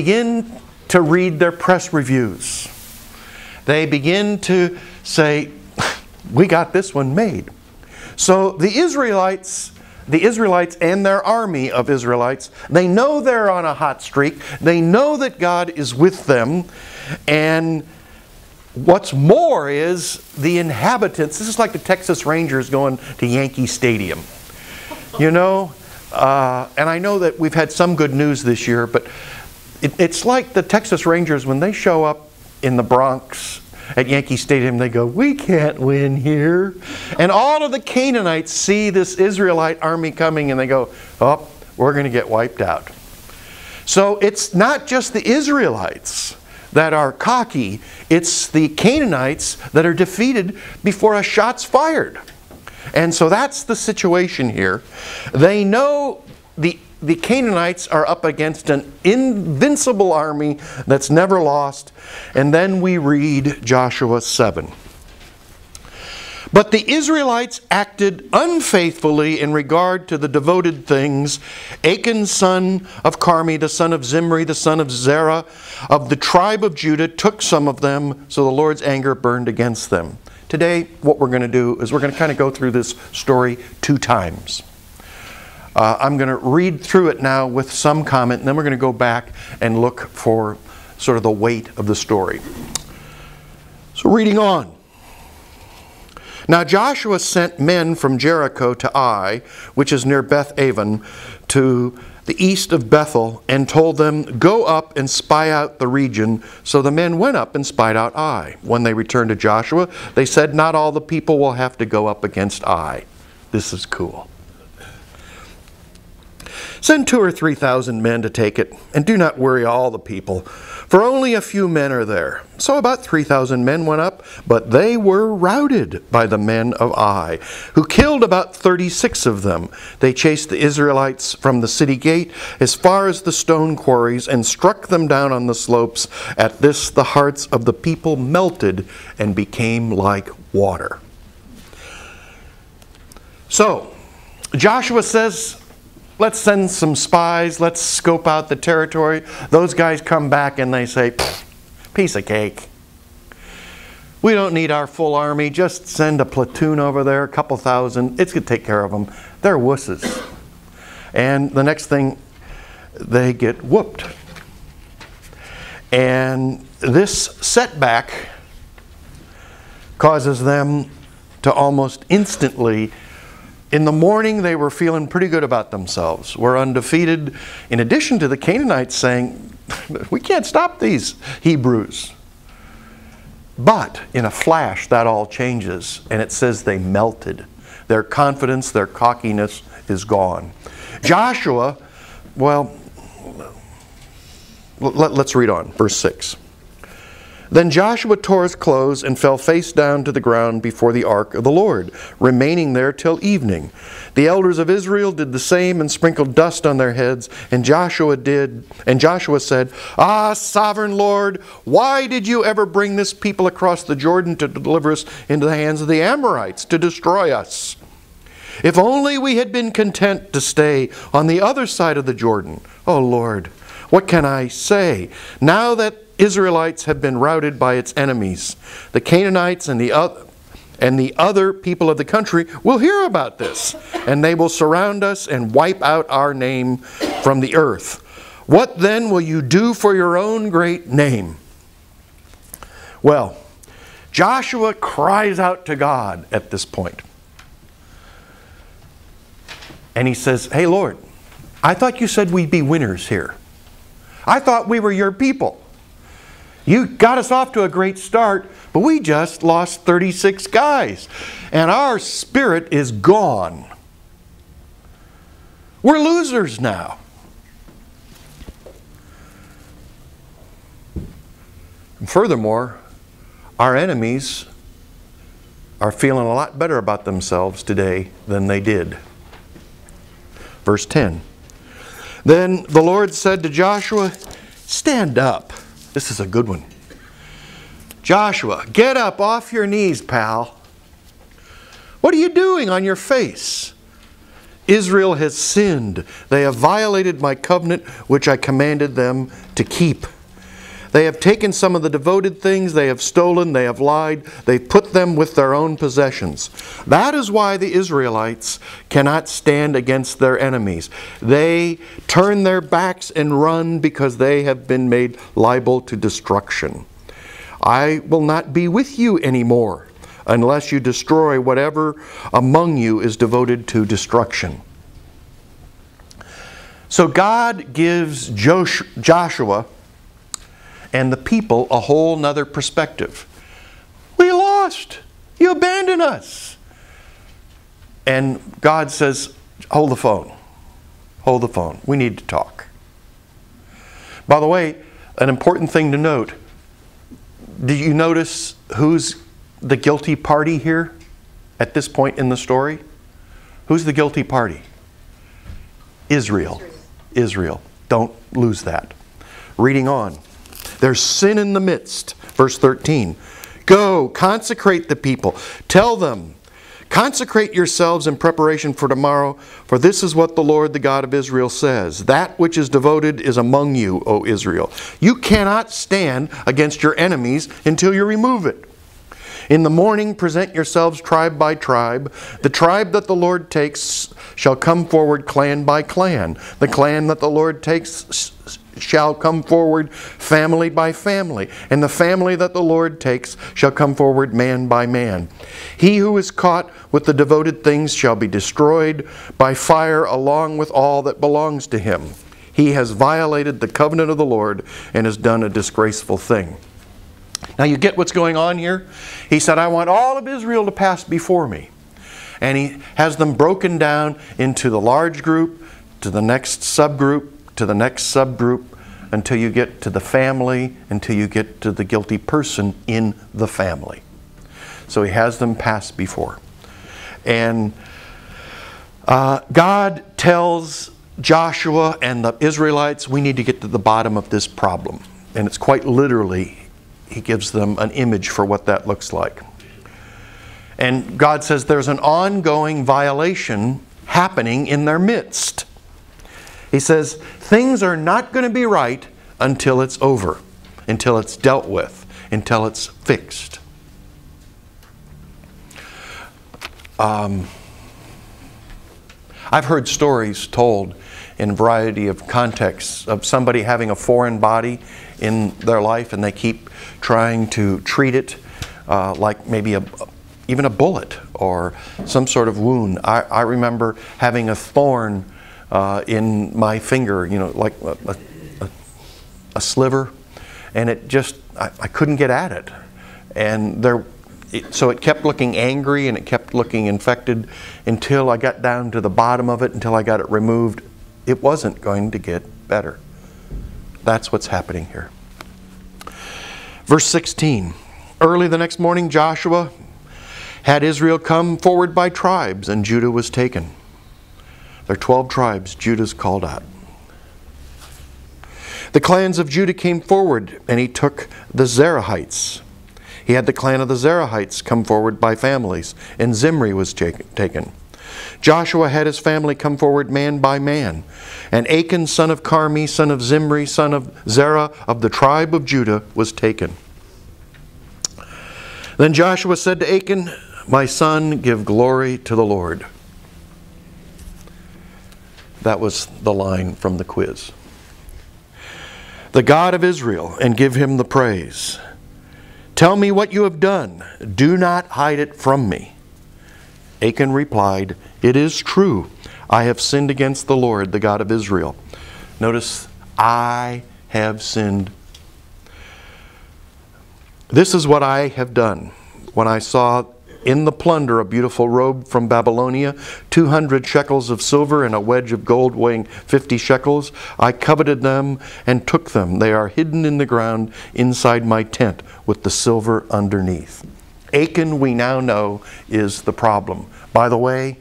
begin to read their press reviews. They begin to say, we got this one made. So the Israelites and their army of Israelites, they know they're on a hot streak. They know that God is with them. And what's more is the inhabitants. This is like the Texas Rangers going to Yankee Stadium. You know, and I know that we've had some good news this year, but it's like the Texas Rangers when they show up in the Bronx at Yankee Stadium, they go, we can't win here. And all of the Canaanites see this Israelite army coming and they go, oh, we're going to get wiped out. So it's not just the Israelites that are cocky, it's the Canaanites that are defeated before a shot's fired. And so that's the situation here. They know the Canaanites are up against an invincible army that's never lost. And then we read Joshua 7. But the Israelites acted unfaithfully in regard to the devoted things. Achan, son of Carmi, the son of Zimri, the son of Zerah, of the tribe of Judah, took some of them, so the Lord's anger burned against them. Today, what we're going to do is we're going to kind of go through this story 2 times. I'm going to read through it now with some comment, and then we're going to go back and look for sort of the weight of the story. So reading on. Now Joshua sent men from Jericho to Ai, which is near Beth Aven, to the east of Bethel, and told them, go up and spy out the region. So the men went up and spied out Ai. When they returned to Joshua, they said, not all the people will have to go up against Ai. This is cool. Send 2,000 or 3,000 men to take it, and do not worry all the people, for only a few men are there. So about 3,000 men went up, but they were routed by the men of Ai, who killed about 36 of them. They chased the Israelites from the city gate as far as the stone quarries, and struck them down on the slopes. At this the hearts of the people melted and became like water. So Joshua says, let's send some spies. Let's scope out the territory. Those guys come back and they say, piece of cake. We don't need our full army. Just send a platoon over there, a couple thousand. It's going to take care of them. They're wusses. And the next thing, they get whooped. And this setback causes them to almost instantly. In the morning, they were feeling pretty good about themselves. We're undefeated. In addition to the Canaanites saying, we can't stop these Hebrews. But in a flash, that all changes. And it says they melted. Their confidence, their cockiness is gone. Joshua, well, let's read on. Verse 6. Then Joshua tore his clothes and fell face down to the ground before the ark of the Lord, remaining there till evening. The elders of Israel did the same and sprinkled dust on their heads. And Joshua said, Ah, sovereign Lord, why did you ever bring this people across the Jordan to deliver us into the hands of the Amorites, to destroy us? If only we had been content to stay on the other side of the Jordan. Oh Lord, what can I say? Now that Israelites have been routed by its enemies, the Canaanites and the other people of the country will hear about this, and they will surround us and wipe out our name from the earth. What then will you do for your own great name? Well, Joshua cries out to God at this point. And he says, hey Lord, I thought you said we'd be winners here. I thought we were your people. You got us off to a great start, but we just lost 36 guys. And our spirit is gone. We're losers now. And furthermore, our enemies are feeling a lot better about themselves today than they did. Verse 10. Then the Lord said to Joshua, stand up. This is a good one. Joshua, get up off your knees, pal. What are you doing on your face? Israel has sinned. They have violated my covenant, which I commanded them to keep. They have taken some of the devoted things, they have stolen, they have lied, they put them with their own possessions. That is why the Israelites cannot stand against their enemies. They turn their backs and run because they have been made liable to destruction. I will not be with you anymore unless you destroy whatever among you is devoted to destruction. So God gives Joshua and the people a whole nother perspective. We lost. You abandoned us. And God says, hold the phone. Hold the phone. We need to talk. By the way, an important thing to note. Did you notice who's the guilty party here at this point in the story? Who's the guilty party? Israel. Israel. Don't lose that. Reading on. There's sin in the midst. Verse 13. Go, consecrate the people. Tell them, consecrate yourselves in preparation for tomorrow, for this is what the Lord, the God of Israel, says. That which is devoted is among you, O Israel. You cannot stand against your enemies until you remove it. In the morning present yourselves tribe by tribe. The tribe that the Lord takes shall come forward clan by clan. The clan that the Lord takes shall come forward family by family. And the family that the Lord takes shall come forward man by man. He who is caught with the devoted things shall be destroyed by fire along with all that belongs to him. He has violated the covenant of the Lord and has done a disgraceful thing. Now you get what's going on here? He said, I want all of Israel to pass before me. And he has them broken down into the large group, to the next subgroup, to the next subgroup, until you get to the family, until you get to the guilty person in the family. So he has them pass before. And God tells Joshua and the Israelites, we need to get to the bottom of this problem. And it's quite literally, he gives them an image for what that looks like. And God says there's an ongoing violation happening in their midst. He says things are not going to be right until it's over, until it's dealt with, until it's fixed. I've heard stories told in a variety of contexts of somebody having a foreign body in their life and they keep trying to treat it like maybe even a bullet or some sort of wound. I remember having a thorn in my finger, you know, like a sliver, and it just, I couldn't get at it. And so it kept looking angry and it kept looking infected until I got down to the bottom of it, until I got it removed. It wasn't going to get better. That's what's happening here. Verse 16. Early the next morning, Joshua had Israel come forward by tribes, and Judah was taken. There are 12 tribes. Judah's called out. The clans of Judah came forward, and he took the Zerahites. He had the clan of the Zerahites come forward by families, and Zimri was taken. Joshua had his family come forward man by man. And Achan, son of Carmi, son of Zimri, son of Zerah, of the tribe of Judah, was taken. Then Joshua said to Achan, my son, give glory to the Lord. That was the line from the quiz. The God of Israel, and give him the praise. Tell me what you have done. Do not hide it from me. Achan replied, it is true. I have sinned against the Lord, the God of Israel. Notice, I have sinned. This is what I have done. When I saw in the plunder a beautiful robe from Babylonia, 200 shekels of silver and a wedge of gold weighing 50 shekels, I coveted them and took them. They are hidden in the ground inside my tent with the silver underneath. Achan, we now know, is the problem. By the way,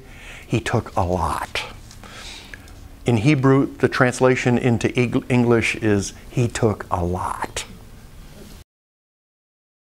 he took a lot. In Hebrew, the translation into English is, he took a lot.